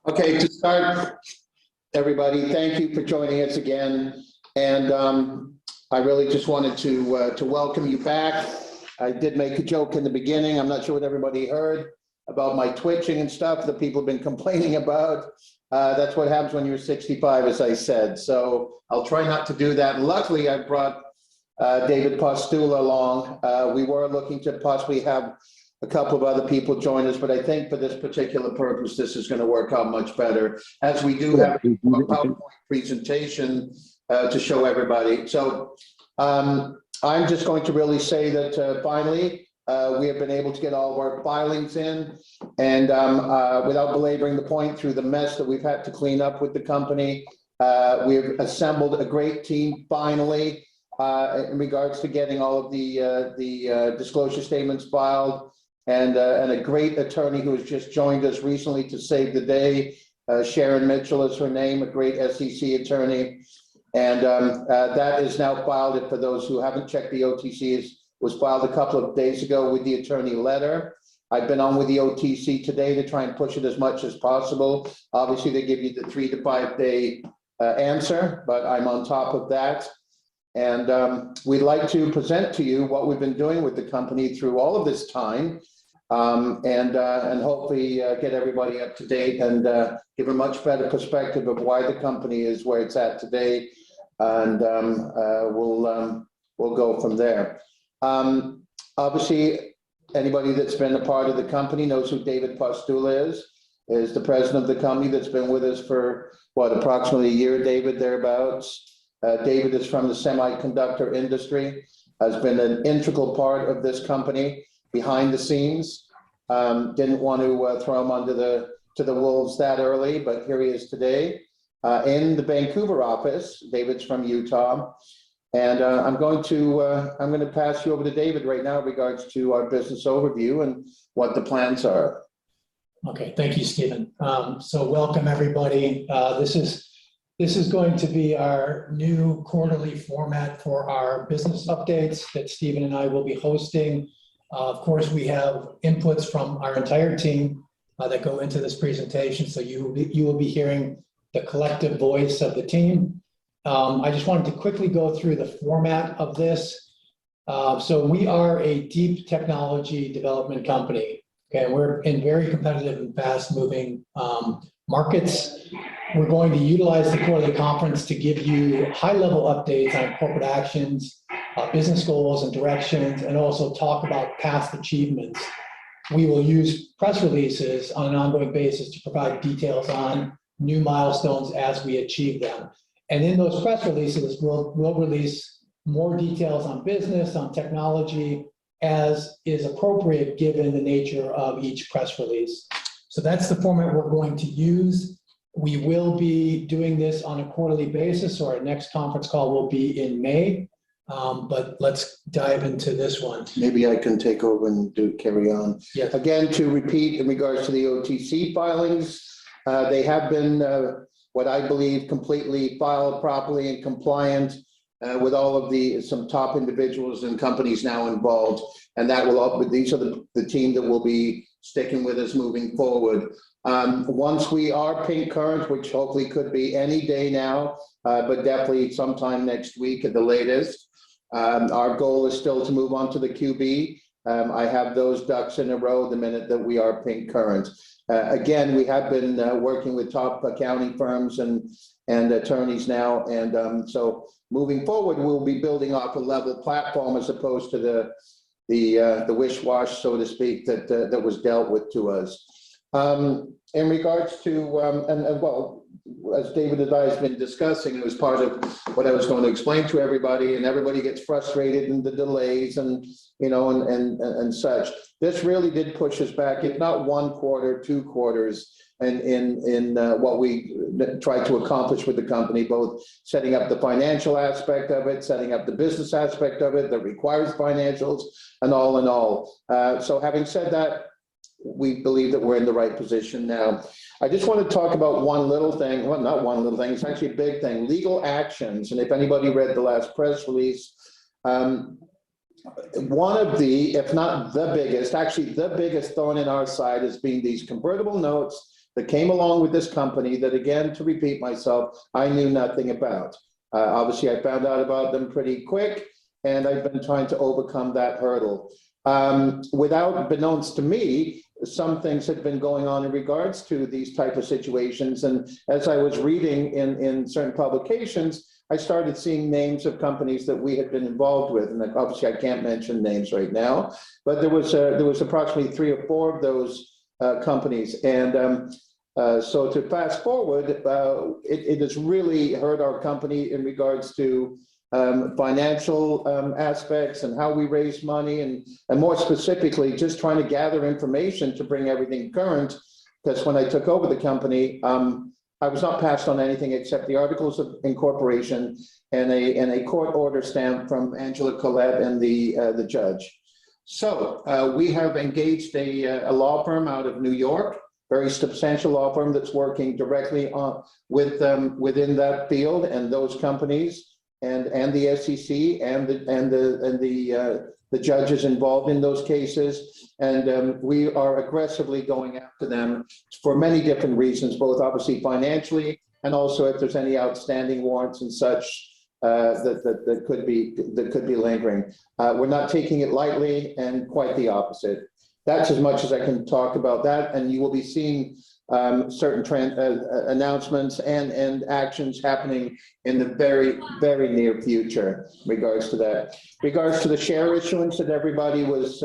Okay, to start, everybody, thank you for joining us again. And I really just wanted to welcome you back. I did make a joke in the beginning. I'm not sure what everybody heard about my twitching and stuff that people have been complaining about. That's what happens when you're 65, as I said. So I'll try not to do that. And luckily, I brought David Postula along. We were looking to possibly have a couple of other people join us, but I think for this particular purpose, this is going to work out much better, as we do have a PowerPoint presentation to show everybody. So I'm just going to really say that finally, we have been able to get all of our filings in, and without belaboring the point, through the mess that we've had to clean up with the company, we've assembled a great team finally in regards to getting all of the disclosure statements filed, and a great attorney who has just joined us recently to save the day. Sharon Mitchell is her name, a great SEC attorney, and that is now filed. For those who haven't checked the OTCs, was filed a couple of days ago with the attorney letter. I've been on with the OTC today to try and push it as much as possible. Obviously, they give you the 3 to 5 day answer, but I'm on top of that. And we'd like to present to you what we've been doing with the company through all of this time, and hopefully get everybody up to date and give a much better perspective of why the company is where it's at today. And we'll go from there. Obviously, anybody that's been a part of the company knows who David Postula is the president of the company that's been with us for, what, approximately a year, David, thereabouts. David is from the semiconductor industry, has been an integral part of this company behind the scenes. Didn't want to throw him under to the wolves that early, but here he is today in the Vancouver office. David's from Utah. And I'm going to pass you over to David right now in regards to our business overview and what the plans are. Okay, thank you, Stephen. So welcome everybody. This is going to be our new quarterly format for our business updates that Stephen and I will be hosting. Of course, we have inputs from our entire team that go into this presentation, so you will be hearing the collective voice of the team. I just wanted to quickly go through the format of this. So we are a deep technology development company. Okay, we're in very competitive and fast-moving markets. We're going to utilize the quarterly conference to give you high-level updates on corporate actions, business goals and directions, and also talk about past achievements. We will use press releases on an ongoing basis to provide details on new milestones as we achieve them. And in those press releases, we'll release more details on business, on technology, as is appropriate given the nature of each press release. So that's the format we're going to use. We will be doing this on a quarterly basis, so our next conference call will be in May. But let's dive into this one. Maybe I can take over and carry on. Yes. Again, to repeat in regards to the OTC filings, they have been what I believe completely filed properly and compliant with all of some top individuals and companies now involved. And that will, these are the team that will be sticking with us moving forward. Once we are pink current, which hopefully could be any day now, but definitely sometime next week at the latest, our goal is still to move on to the QB. I have those ducks in a row the minute that we are pink current. Again, we have been working with top accounting firms and attorneys now, and so moving forward, we'll be building off a level platform as opposed to the wish-wash, so to speak, that was dealt with to us. In regards to, well, as David and I have been discussing, it was part of what I was going to explain to everybody, and everybody gets frustrated in the delays and, you know, and such. This really did push us back, if not 1 quarter, 2 quarters, in what we tried to accomplish with the company, both setting up the financial aspect of it, setting up the business aspect of it that requires financials, and all in all. So having said that, we believe that we're in the right position now. I just want to talk about one little thing. Well, not one little thing, it's actually a big thing. Legal actions. And if anybody read the last press release, one of the, if not the biggest, actually the biggest thorn in our side has been these convertible notes that came along with this company that, again, to repeat myself, I knew nothing about. Obviously, I found out about them pretty quick, and I've been trying to overcome that hurdle. Without, beknownst to me, some things had been going on in regards to these type of situations. And as I was reading in certain publications, I started seeing names of companies that we had been involved with. And obviously I can't mention names right now, but there was approximately 3 or 4 of those companies. And so to fast forward, it has really hurt our company in regards to financial aspects and how we raise money, and more specifically, just trying to gather information to bring everything current. Because when I took over the company, I was not passed on anything except the articles of incorporation and a court order stamp from Angela Collette and the judge. So we have engaged a law firm out of New York, very substantial law firm that's working directly on with within that field and those companies, and the SEC and the judges involved in those cases. And we are aggressively going after them for many different reasons, both obviously financially, and also if there's any outstanding warrants and such that could be lingering. We're not taking it lightly, and quite the opposite. That's as much as I can talk about that, and you will be seeing certain announcements and actions happening in the very, very near future in regards to that. Regards to the share issuance that everybody was,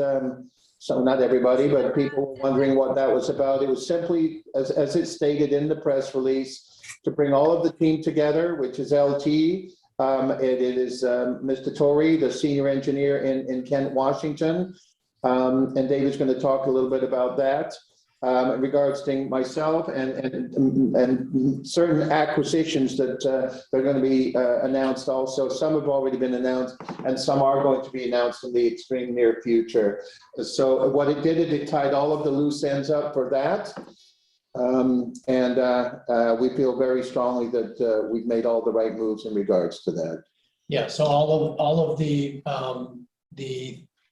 so not everybody, but people were wondering what that was about. It was simply, as it stated in the press release, to bring all of the team together, which is LT. It is Mr. Torrey, the senior engineer in Kent, Washington. And David's going to talk a little bit about that. In regards to myself and certain acquisitions that are going to be announced also. Some have already been announced, and some are going to be announced in the extreme near future. So what it did, it tied all of the loose ends up for that. We feel very strongly that we've made all the right moves in regards to that. Yeah, so all of the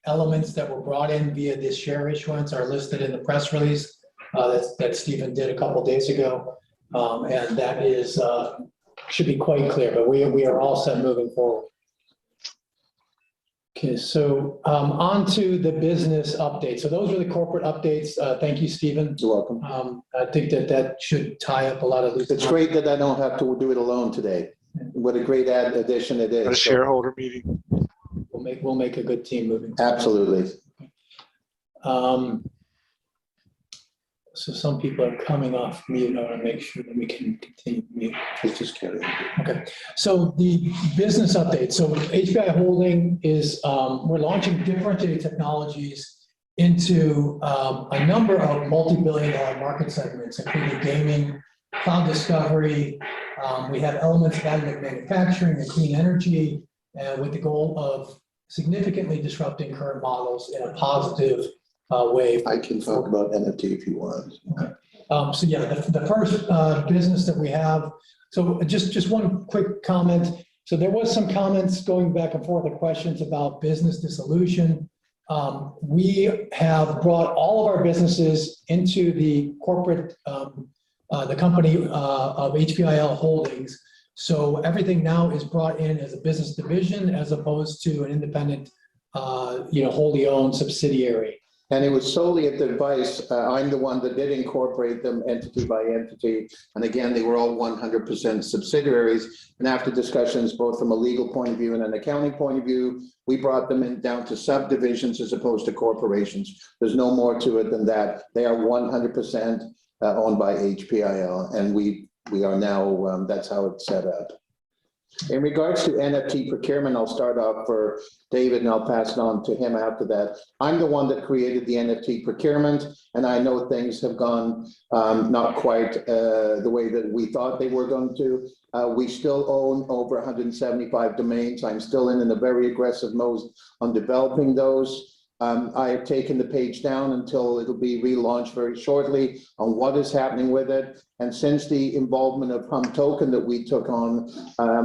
elements that were brought in via this share issuance are listed in the press release that Stephen did a couple days ago. And that is, should be quite clear, but we are all set moving forward. Okay, so on to the business update. So those are the corporate updates. Thank you, Stephen. You're welcome. I think that should tie up a lot of loose. It's great that I don't have to do it alone today. What a great addition it is. A shareholder meeting. We'll make a good team moving forward. Absolutely. So some people are coming off mute. I want to make sure that we can continue mute. Let's just carry on. Okay. So the business update. So HPI Holding is, we're launching differentiated technologies into a number of multi-billion-dollar market segments, including gaming, cloud discovery. We have elements of additive manufacturing and clean energy, with the goal of significantly disrupting current models in a positive way. I can talk about NFT if you want. Okay. So yeah, the first business that we have. So just one quick comment. So there was some comments going back and forth, the questions about business dissolution. We have brought all of our businesses into the corporate, the company of HPIL Holdings. So everything now is brought in as a business division as opposed to an independent, wholly owned subsidiary. And it was solely at the advice, I'm the one that did incorporate them entity by entity. And again, they were all 100% subsidiaries. And after discussions, both from a legal point of view and an accounting point of view, we brought them down to subdivisions as opposed to corporations. There's no more to it than that. They are 100% owned by HPIL. And we are now, that's how it's set up. In regards to NFT procurement, I'll start off for David and I'll pass it on to him after that. I'm the one that created the NFT procurement, and I know things have gone not quite the way that we thought they were going to. We still own over 175 domains. I'm still in a very aggressive mode on developing those. I have taken the page down until it'll be relaunched very shortly on what is happening with it. And since the involvement of Hum Token that we took on,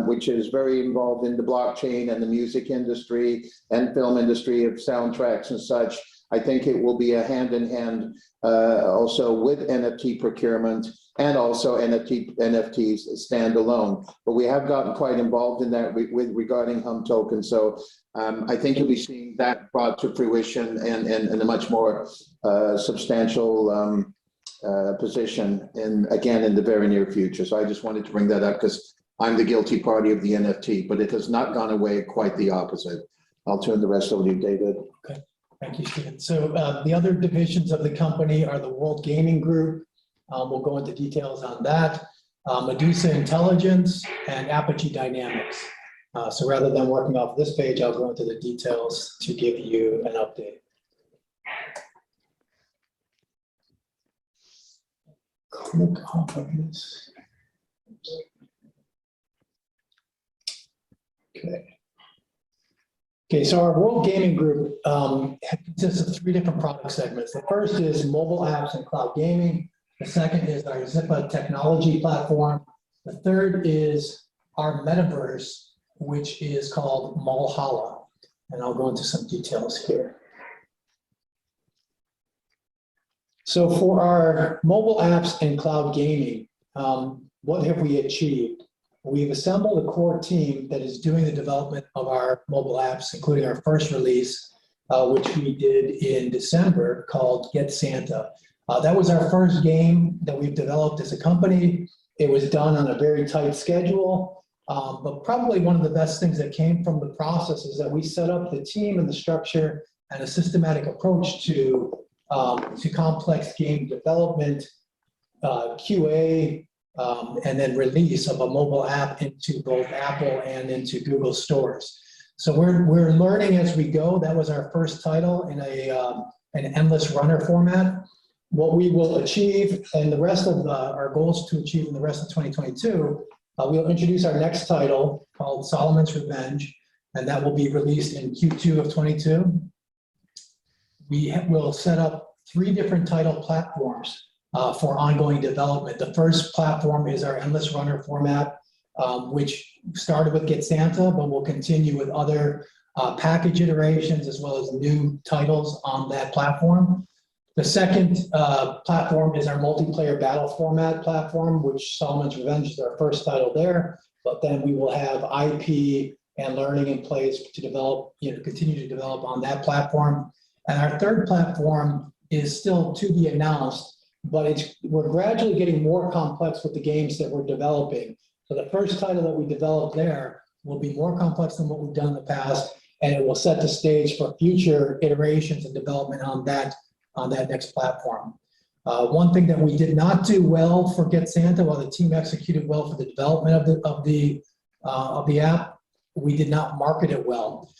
which is very involved in the blockchain and the music industry and film industry of soundtracks and such, I think it will be a hand in hand also with NFT procurement and also NFTs standalone. But we have gotten quite involved in that with regarding Hum Token. So I think you'll be seeing that brought to fruition and in a much more substantial position again in the very near future. So I just wanted to bring that up because I'm the guilty party of the NFT, but it has not gone away, quite the opposite. I'll turn the rest over to you, David. Okay, thank you, Stephen. So the other divisions of the company are the World Gaming Group. We'll go into details on that. MEDUSA Intelligence and APOGEE Dynamics. So rather than working off this page, I'll go into the details to give you an update. Click off of this. Okay, so our World Gaming Group consists of 3 different product segments. The first is mobile apps and cloud gaming. The second is our ZIPPA technology platform. The third is our Metaverse, which is called MALLHALA. And I'll go into some details here. So for our mobile apps and cloud gaming, what have we achieved? We've assembled a core team that is doing the development of our mobile apps, including our first release, which we did in December, called Get Santa. That was our first game that we've developed as a company. It was done on a very tight schedule, but probably one of the best things that came from the process is that we set up the team and the structure and a systematic approach to complex game development, QA, and then release of a mobile app into both Apple and into Google stores. So we're learning as we go. That was our first title in an endless runner format. What we will achieve and the rest of our goals to achieve in the rest of 2022, we'll introduce our next title called Solomon's Revenge, and that will be released in Q2 of 22. We will set up 3 different title platforms for ongoing development. The first platform is our endless runner format, which started with Get Santa, but will continue with other package iterations as well as new titles on that platform. The second platform is our multiplayer battle format platform, which Solomon's Revenge is our first title there, but then we will have IP and learning in place to develop, continue to develop on that platform. And our third platform is still to be announced, but we're gradually getting more complex with the games that we're developing. So the first title that we developed there will be more complex than what we've done in the past, and it will set the stage for future iterations and development on that next platform. One thing that we did not do well for Get Santa, while the team executed well for the development of the app, we did not market it well.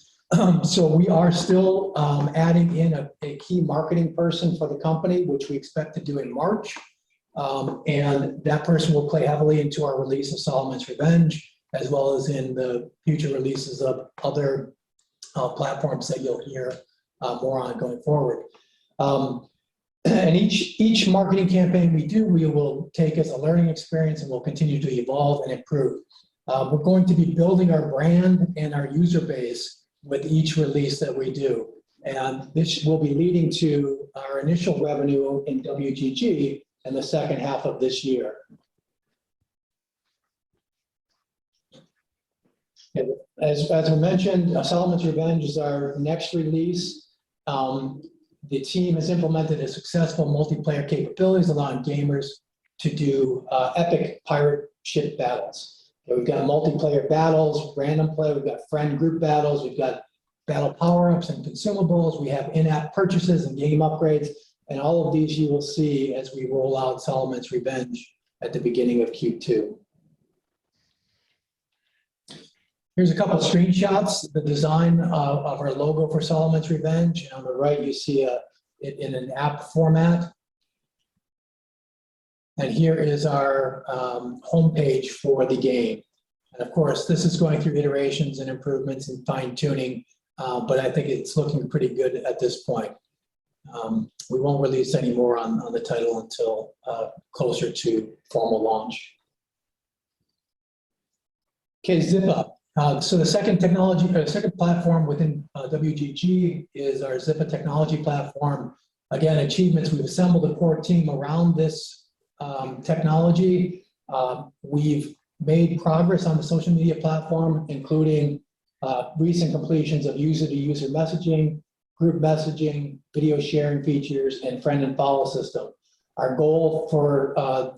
So we are still adding in a key marketing person for the company, which we expect to do in March. And that person will play heavily into our release of Solomon's Revenge, as well as in the future releases of other platforms that you'll hear more on going forward. And each marketing campaign we will take as a learning experience and we'll continue to evolve and improve. We're going to be building our brand and our user base with each release that we do. And this will be leading to our initial revenue in WGG in the second half of this year. As I mentioned, Solomon's Revenge is our next release. The team has implemented a successful multiplayer capabilities, allowing gamers to do epic pirate ship battles. We've got multiplayer battles, random play, we've got friend group battles, we've got battle power-ups and consumables, we have in-app purchases and game upgrades, and all of these you will see as we roll out Solomon's Revenge at the beginning of Q2. Here's a couple of screenshots, the design of our logo for Solomon's Revenge. And on the right, you see it in an app format. And here is our homepage for the game. And of course, this is going through iterations and improvements and fine tuning but I think it's looking pretty good at this point. We won't release any more on the title until closer to formal launch. Okay, ZIPPA. So the second second platform within WGG is our ZIPPA technology platform. Again, achievements, we've assembled a core team around this technology. We've made progress on the social media platform, including recent completions of user-to-user messaging, group messaging, video sharing features, and friend and follow system. Our goal for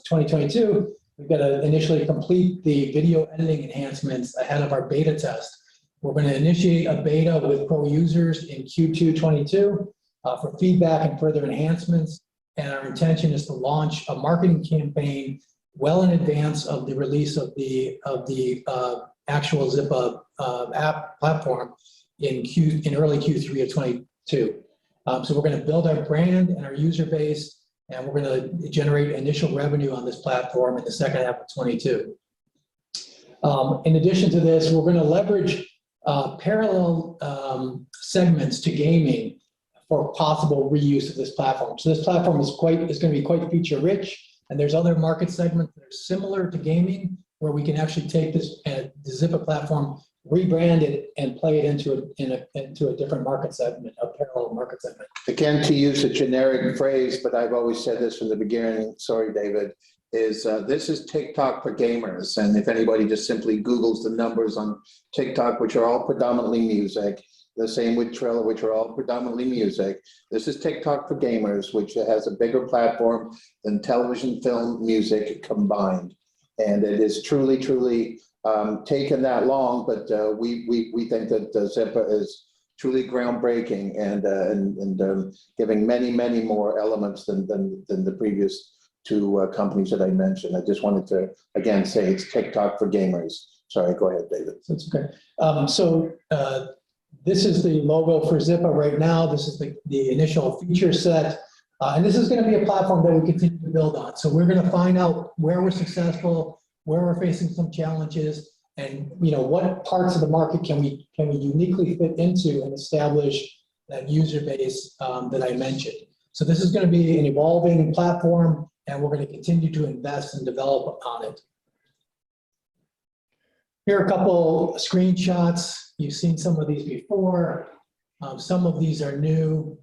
2022, we've got to initially complete the video editing enhancements ahead of our beta test. We're going to initiate a beta with pro users in Q2 22 for feedback and further enhancements. And our intention is to launch a marketing campaign well in advance of the release of the actual ZIPPA app platform in early Q3 of 22. So we're going to build our brand and our user base, and we're going to generate initial revenue on this platform in the second half of 22. In addition to this, we're going to leverage parallel segments to gaming for possible reuse of this platform. So this platform is going to be quite feature rich, and there's other market segments that are similar to gaming where we can actually take this the ZIPPA platform, rebrand it, and play it into a different market segment, a parallel market segment. Again, to use a generic phrase, but I've always said this from the beginning, sorry, David, is this is TikTok for gamers. And if anybody just simply Googles the numbers on TikTok, which are all predominantly music, the same with Triller, which are all predominantly music. This is TikTok for gamers, which has a bigger platform than television, film, music combined. And it is truly taken that long, but we think that ZIPPA is truly groundbreaking and giving many more elements than the previous two companies that I mentioned. I just wanted to again say it's TikTok for gamers. Sorry, go ahead, David. That's okay. This is the logo for ZIPPA right now. This is the initial feature set. And this is going to be a platform that we continue to build on. So we're going to find out where we're successful, where we're facing some challenges, and what parts of the market can we uniquely fit into and establish that user base that I mentioned. So this is going to be an evolving platform, and we're going to continue to invest and develop on it. Here are a couple screenshots. You've seen some of these before. Some of these are new.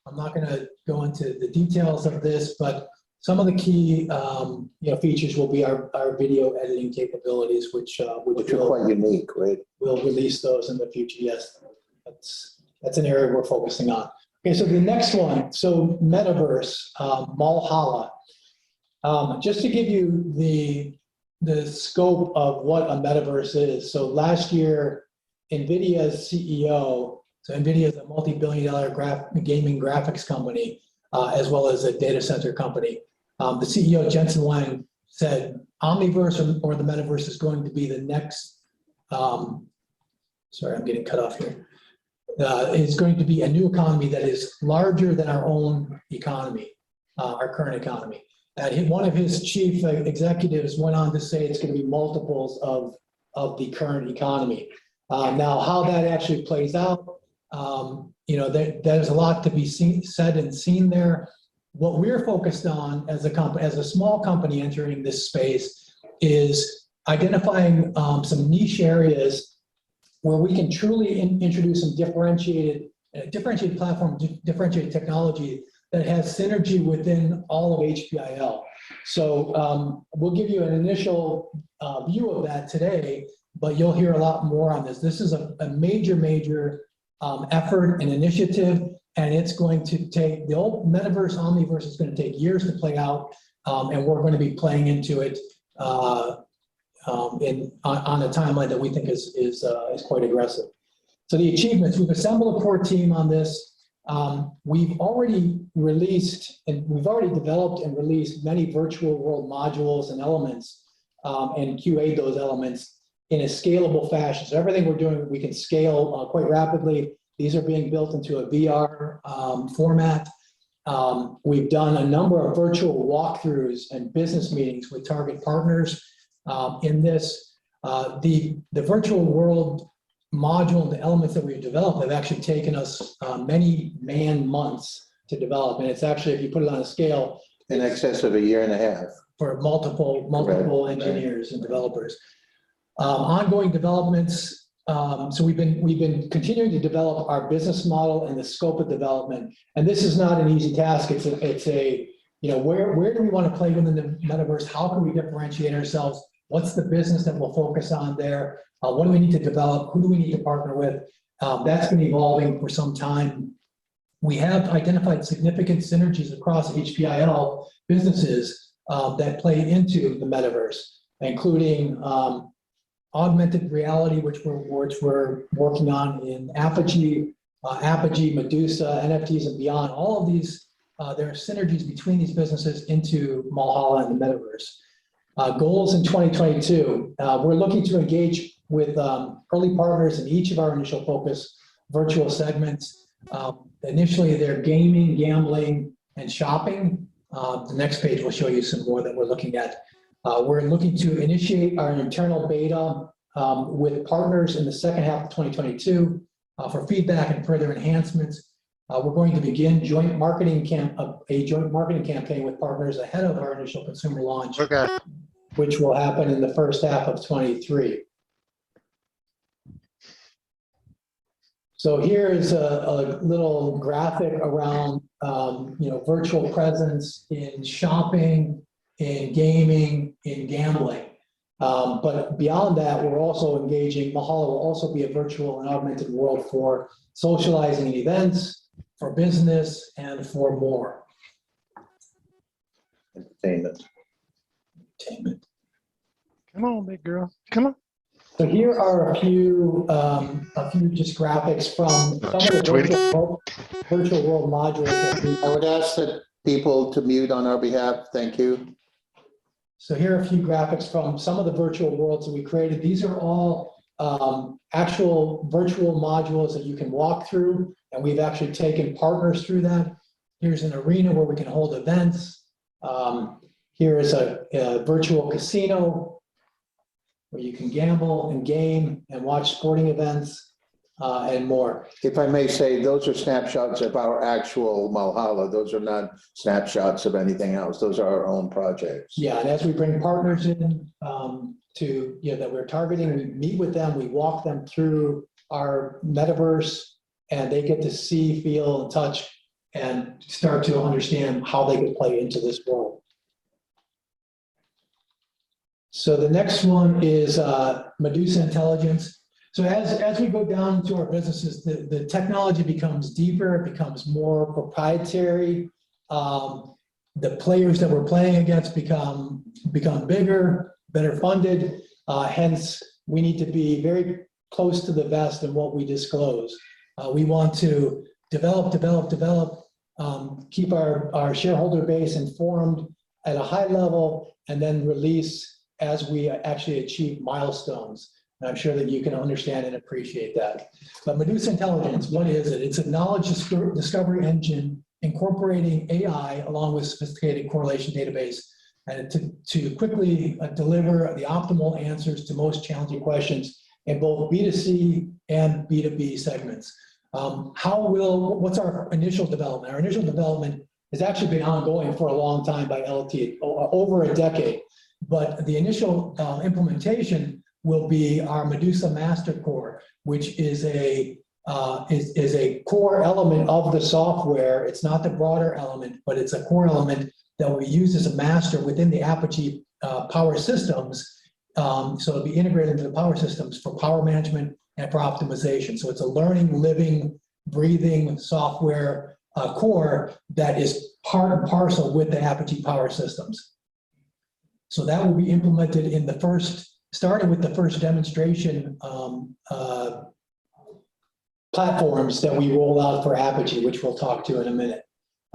I'm not going to go into the details of this, but some of the key features will be our video editing capabilities, which are quite unique, right? We'll release those in the future. Yes, that's an area we're focusing on. Okay, so the next one, so Metaverse, MALLHALA. Just to give you the scope of what a Metaverse is. So last year, NVIDIA's CEO, so NVIDIA is a multi-billion-dollar gaming graphics company, as well as a data center company. The CEO, Jensen Huang, said Omniverse or the Metaverse is going to be the next, sorry, I'm getting cut off here. It's going to be a new economy that is larger than our own economy, our current economy. And one of his chief executives went on to say it's going to be multiples of the current economy. Now, how that actually plays out, there's a lot to be said and seen there. What we're focused on as a small company entering this space is identifying some niche areas where we can truly introduce some differentiated platform, differentiated technology that has synergy within all of HPIL. So we'll give you an initial view of that today, but you'll hear a lot more on this. This is a major effort and initiative, and it's going to take, the old Metaverse, Omniverse is going to take years to play out, and we're going to be playing into it on a timeline that we think is quite aggressive. So the achievements, we've assembled a core team on this. We've already released, and we've already developed and released many virtual world modules and elements, and QA'd those elements in a scalable fashion. So everything we're doing, we can scale quite rapidly. These are being built into a VR format. We've done a number of virtual walkthroughs and business meetings with target partners in this. The virtual world module and the elements that we've developed have actually taken us many man-months to develop. And it's actually, if you put it on a scale, In excess of a year and a half. for multiple Right. engineers and developers. Ongoing developments. So we've been continuing to develop our business model and the scope of development. And this is not an easy task. It's a you know, where do we want to play within the metaverse? How can we differentiate ourselves? What's the business that we'll focus on there? What do we need to develop? Who do we need to partner with? That's been evolving for some time. We have identified significant synergies across HPIL businesses that play into the metaverse, including augmented reality, which we're working on in APOGEE, MEDUSA, NFTs and beyond. All of these, there are synergies between these businesses into MALLHALA and the metaverse. Goals in 2022, we're looking to engage with early partners in each of our initial focus virtual segments. Initially, they're gaming, gambling, and shopping. The next page will show you some more that we're looking at. We're looking to initiate our internal beta with partners in the second half of 2022 for feedback and further enhancements. We're going to begin a joint marketing campaign with partners ahead of our initial consumer launch, which will happen in the first half of 23. So here is a little graphic around you know, virtual presence in shopping, in gaming, in gambling. But beyond that, we're also engaging, MALLHALA will also be a virtual and augmented world for socializing and events, for business, and for more. Entertainment. Come on, big girl. Come on. So here are a few just graphics from some of the virtual world modules that I would ask that people to mute on our behalf. Thank you. So here are a few graphics from some of the virtual worlds that we created. These are all actual virtual modules that you can walk through, and we've actually taken partners through that. Here's an arena where we can hold events. Here is a virtual casino where you can gamble and game and watch sporting events and more. If I may say, those are snapshots of our actual MALLHALA. Those are not snapshots of anything else. Those are our own projects. Yeah, and as we bring partners in to, you know, that we're targeting, we meet with them, we walk them through our metaverse, and they get to see, feel, and touch, and start to understand how they can play into this world. So the next one is MEDUSA Intelligence. So as we go down into our businesses, the technology becomes deeper, it becomes more proprietary. The players that we're playing against become bigger, better funded. Hence, we need to be very close to the vest in what we disclose. We want to develop, keep our shareholder base informed at a high level, and then release as we actually achieve milestones. And I'm sure that you can understand and appreciate that. But MEDUSA Intelligence, what is it? It's a knowledge discovery engine incorporating AI along with sophisticated correlation database, and to quickly deliver the optimal answers to most challenging questions in both B2C and B2B segments. What's our initial development? Our initial development has actually been ongoing for a long time by LT, over a decade. But the initial implementation will be our MEDUSA Master Core, which is a core element of the software. It's not the broader element, but it's a core element that will be used as a master within the APOGEE power systems. So it'll be integrated into the power systems for power management and for optimization. So it's a learning, living, breathing software core that is part and parcel with the APOGEE power systems. So that will be implemented in the starting with the first demonstration platforms that we roll out for APOGEE, which we'll talk to in a minute.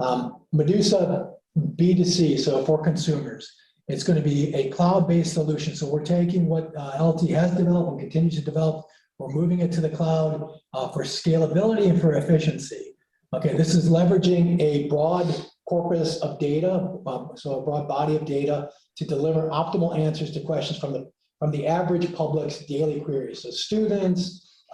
MEDUSA B2C, so for consumers. It's going to be a cloud-based solution. So we're taking what LT has developed and continues to develop. We're moving it to the cloud for scalability and for efficiency. Okay, this is leveraging a broad corpus of data, so a broad body of data to deliver optimal answers to questions from the average public's daily queries. So students,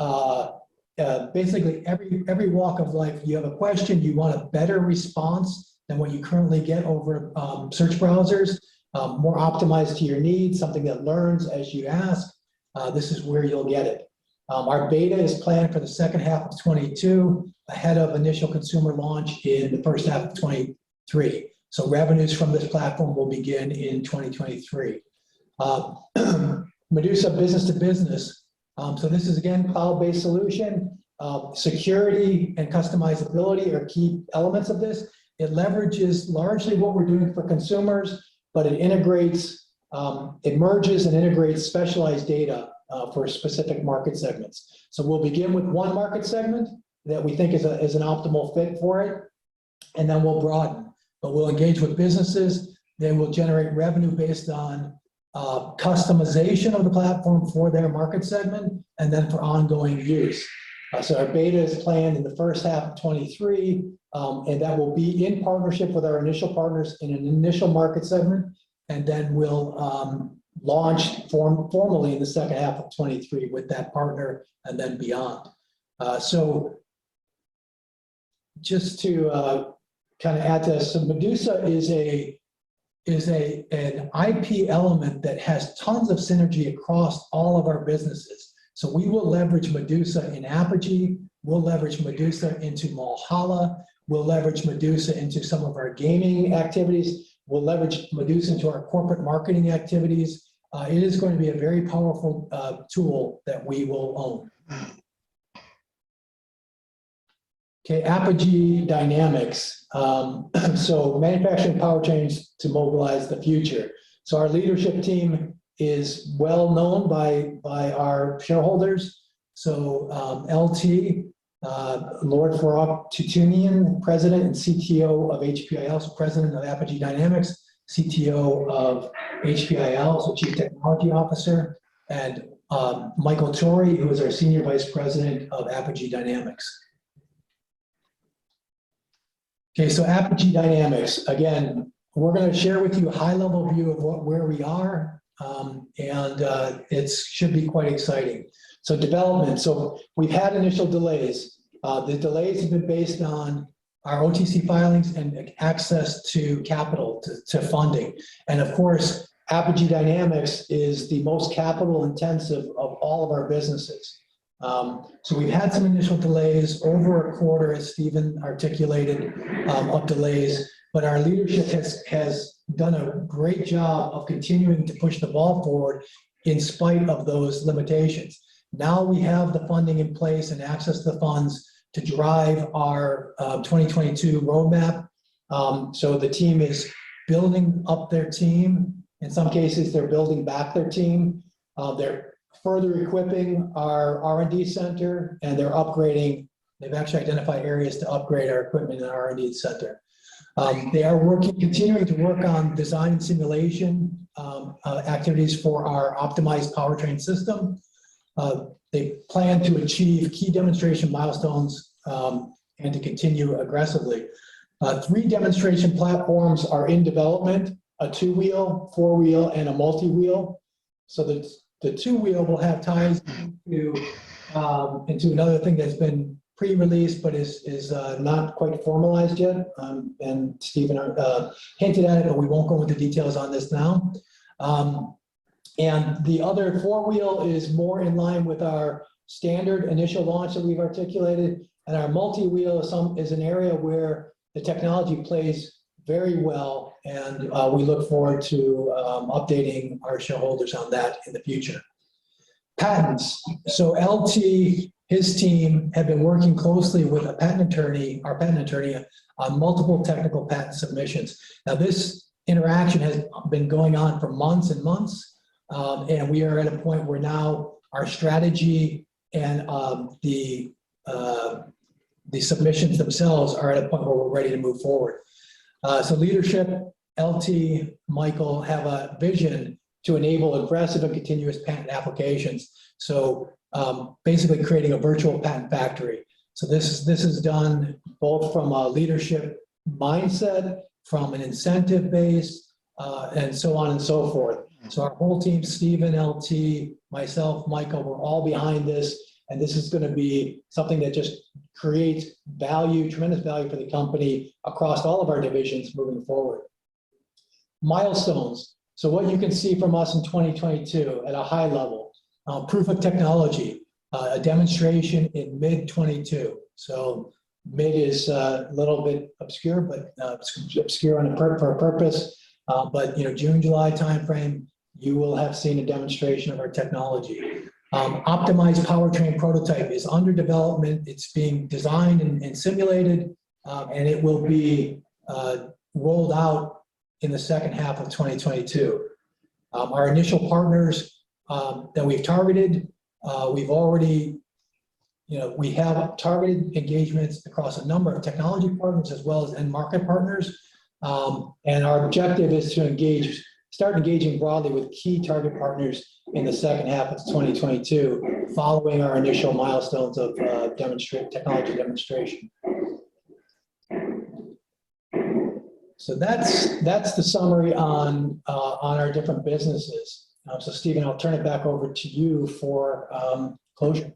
basically every walk of life. You have a question, you want a better response than what you currently get over search browsers, more optimized to your needs, something that learns as you ask. This is where you'll get it. Our beta is planned for the second half of 22, ahead of initial consumer launch in the first half of 23. So revenues from this platform will begin in 2023. MEDUSA business to business. So this is again, cloud-based solution. Security and customizability are key elements of this. It leverages largely what we're doing for consumers, but it integrates, it merges and integrates specialized data for specific market segments. So we'll begin with one market segment that we think is an optimal fit for it, and then we'll broaden. But we'll engage with businesses. They will generate revenue based on customization of the platform for their market segment, and then for ongoing use. So our beta is planned in the first half of 23, and that will be in partnership with our initial partners in an initial market segment, and then we'll launch formally in the second half of 23 with that partner and then beyond. So just to kind of add to this, so MEDUSA is an IP element that has tons of synergy across all of our businesses. So we will leverage MEDUSA in APOGEE, we'll leverage MEDUSA into MALLHALA, we'll leverage MEDUSA into some of our gaming activities, we'll leverage MEDUSA into our corporate marketing activities. It is going to be a very powerful tool that we will own. Okay, APOGEE Dynamics. So manufacturing powertrains to mobilize the future. So our leadership team is well known by our shareholders. So LT, Lord Farag Tutunian, President and CTO of HPIL, so President of APOGEE Dynamics, CTO of HPIL, so Chief Technology Officer, and Michael Torrey, who is our Senior Vice President of APOGEE Dynamics. Okay, so APOGEE Dynamics, again, we're going to share with you a high-level view of where we are, and it should be quite exciting. So development, so we've had initial delays. The delays have been based on our OTC filings and access to capital, to funding. And of course, APOGEE Dynamics is the most capital intensive of all of our businesses. So we've had some initial delays, over a quarter, as Stephen articulated, of delays, but our leadership has done a great job of continuing to push the ball forward in spite of those limitations. Now we have the funding in place and access to the funds to drive our 2022 roadmap. So the team is building up their team. In some cases, they're building back their team. They're further equipping our R&D center, and they're upgrading. They've actually identified areas to upgrade our equipment in our R&D center. They are continuing to work on design and simulation activities for our optimized powertrain system. They plan to achieve key demonstration milestones and to continue aggressively. 3 demonstration platforms are in development: a 2-wheel, 4-wheel, and a multi-wheel. So the 2-wheel will have ties into another thing that's been pre-released but is not quite formalized yet. And Stephen hinted at it, but we won't go into details on this now. And the other 4-wheel is more in line with our standard initial launch that we've articulated. And our multi-wheel is an area where the technology plays very well, and we look forward to updating our shareholders on that in the future. Patents. So LT, his team, have been working closely with a patent attorney, our patent attorney, on multiple technical patent submissions. Now, this interaction has been going on for months and months, and we are at a point where now our strategy and the submissions themselves are at a point where we're ready to move forward. So leadership, LT, Michael, have a vision to enable aggressive and continuous patent applications. So basically creating a virtual patent factory. So this is done both from a leadership mindset, from an incentive base, and so on and so forth. So our whole team, Stephen, LT, myself, Michael, we're all behind this. And this is going to be something that just creates value, tremendous value for the company across all of our divisions moving forward. Milestones. So what you can see from us in 2022 at a high level, proof of technology, a demonstration in mid-22. So mid is a little bit obscure, but obscure for a purpose. But June, July timeframe, you will have seen a demonstration of our technology. Optimized powertrain prototype is under development. It's being designed and simulated, and it will be rolled out in the second half of 2022. Our initial partners that we've targeted, we've already, we have targeted engagements across a number of technology partners as well as end market partners. And our objective is to start engaging broadly with key target partners in the second half of 2022, following our initial milestones of technology demonstration. So that's the summary on our different businesses. So Stephen, I'll turn it back over to you for closing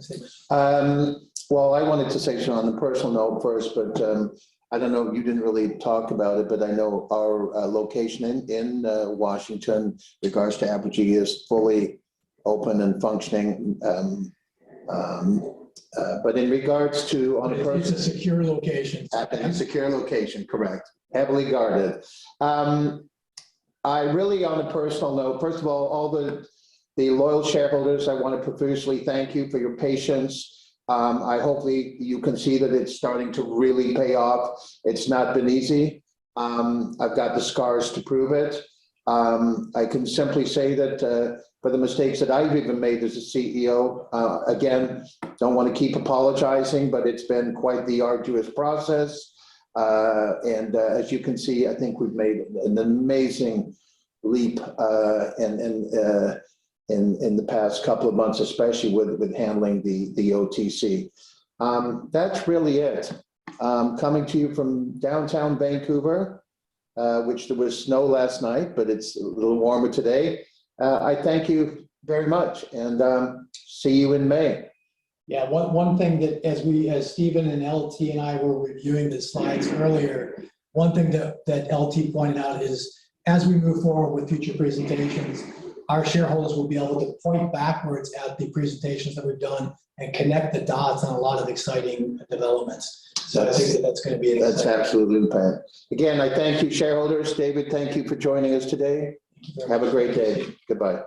statement. Well, I wanted to say so on a personal note first, but I don't know, you didn't really talk about it, but I know our location in Washington, regards to APOGEE, is fully open and functioning. But in regards to on a personal, it's a secure location. a secure location, correct, heavily guarded. I really, on a personal note, first of all the loyal shareholders, I want to profusely thank you for your patience. I hopefully you can see that it's starting to really pay off. It's not been easy. I've got the scars to prove it. I can simply say that for the mistakes that I've even made as a CEO, again, don't want to keep apologizing, but it's been quite the arduous process. And as you can see, I think we've made an amazing leap in the past couple of months, especially with handling the OTC. That's really it. Coming to you from downtown Vancouver, which there was snow last night, but it's a little warmer today. I thank you very much, and see you in May. Yeah, one thing that as Stephen and LT and I were reviewing the slides earlier, one thing that LT pointed out is as we move forward with future presentations, our shareholders will be able to point backwards at the presentations that we've done and connect the dots on a lot of exciting developments. So I think that's going to be That's absolutely fine. Again, I thank you, shareholders. David, thank you for joining us today. Have a great day. Goodbye.